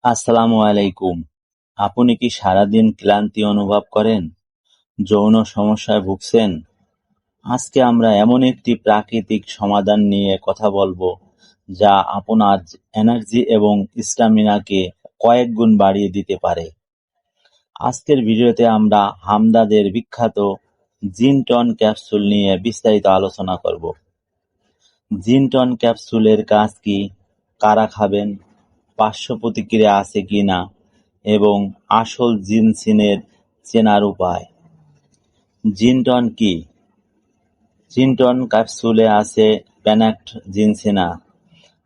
আসসালামু আলাইকুম। আপনি কি সারাদিন ক্লান্তি অনুভব করেন? যৌন সমস্যায় ভুগছেন? আজকে আমরা এমন একটি প্রাকৃতিক সমাধান নিয়ে কথা বলবো যা আপনার এনার্জি এবং স্ট্যামিনাকে কয়েক গুণ বাড়িয়ে দিতে পারে। আজকের ভিডিওতে আমরা হামদাদের বিখ্যাত জিনটন ক্যাপসুল নিয়ে বিস্তারিত আলোচনা করব। জিনটন ক্যাপসুলের কাজ কি, কারা খাবেন, পার্শ্ব প্রতিক্রিয়া আছে কিনা এবং আসল জিনসিনের চেনার উপায়। জিনটন কি? জিনটন ক্যাপসুলে আছে প্যানাক্ট জিনসিনা,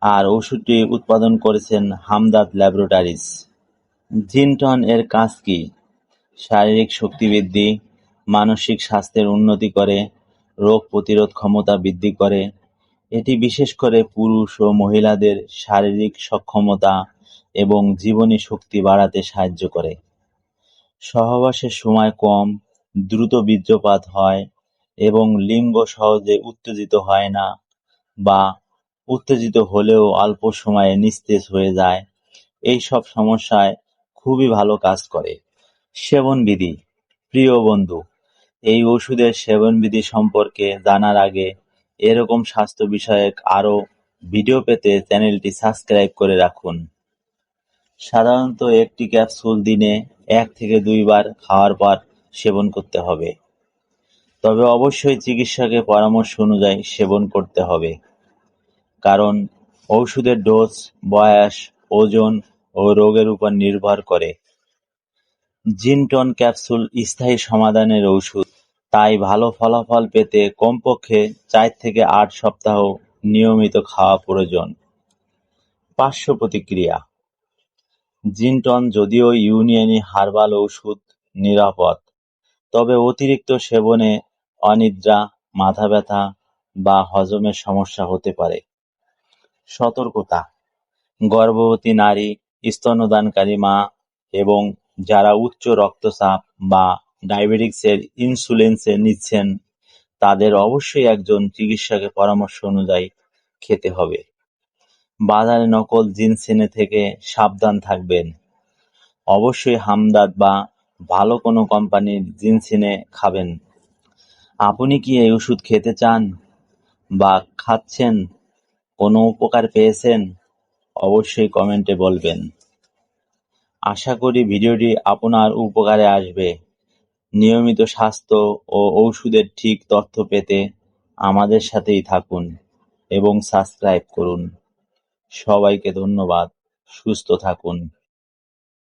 আর ওষুধটি উৎপাদন করেছেন হামদাদ ল্যাবরেটরিজ। জিনটন এর কাজ কি? শারীরিক শক্তি বৃদ্ধি, মানসিক স্বাস্থ্যের উন্নতি করে, রোগ প্রতিরোধ ক্ষমতা বৃদ্ধি করে। এটি বিশেষ করে পুরুষ ও মহিলাদের শারীরিক সক্ষমতা এবং জীবনী শক্তি বাড়াতে সাহায্য করে। সহবাসের সময় কম, দ্রুত বীর্যপাত হয় এবং লিঙ্গ সহজে উত্তেজিত হয় না বা উত্তেজিত হলেও অল্প সময়ে নিস্তেজ হয়ে যায়, এই সব সমস্যায় খুবই ভালো কাজ করে। সেবনবিধি। প্রিয় বন্ধু, এই ওষুধের সেবনবিধি সম্পর্কে জানার আগে এরকম স্বাস্থ্য বিষয়ক আরও ভিডিও পেতে চ্যানেলটি সাবস্ক্রাইব করে রাখুন। সাধারণত একটি ক্যাপসুল দিনে 1 থেকে 2 বার খাওয়ার পর সেবন করতে হবে, তবে অবশ্যই চিকিৎসকের পরামর্শ অনুযায়ী সেবন করতে হবে, কারণ ওষুধের ডোজ, বয়স, ওজন ও রোগের উপর নির্ভর করে। জিনটন ক্যাপসুল স্থায়ী সমাধানের ওষুধ, তাই ভালো ফলাফল পেতে কমপক্ষে 4 থেকে 8 সপ্তাহ নিয়মিত খাওয়া প্রয়োজন। পার্শ্ব প্রতিক্রিয়া। জিনটন যদিও ইউনানি হার্বাল ঔষধ, নিরাপদ, তবে অতিরিক্ত সেবনে অনিদ্রা, মাথা ব্যথা বা হজমের সমস্যা হতে পারে। সতর্কতা। গর্ভবতী নারী, স্তন্যদানকারী মা এবং যারা উচ্চ রক্তচাপ বা ডায়াবেটিসের ইনসুলিনসে নিচ্ছেন তাদের অবশ্যই একজন চিকিৎসকের পরামর্শ অনুযায়ী খেতে হবে। বাজারে নকল জিনসিনে থেকে সাবধান থাকবেন। অবশ্যই হামদাদ বা ভালো কোনো কোম্পানির জিনসিনে খাবেন। আপনি কি এই ওষুধ খেতে চান বা খাচ্ছেন? কোনো উপকার পেয়েছেন? অবশ্যই কমেন্টে বলবেন। আশা করি ভিডিওটি আপনার উপকারে আসবে। নিয়মিত স্বাস্থ্য ও ঔষধের ঠিক তথ্য পেতে আমাদের সাথেই থাকুন এবং সাবস্ক্রাইব করুন। সবাইকে ধন্যবাদ। সুস্থ থাকুন।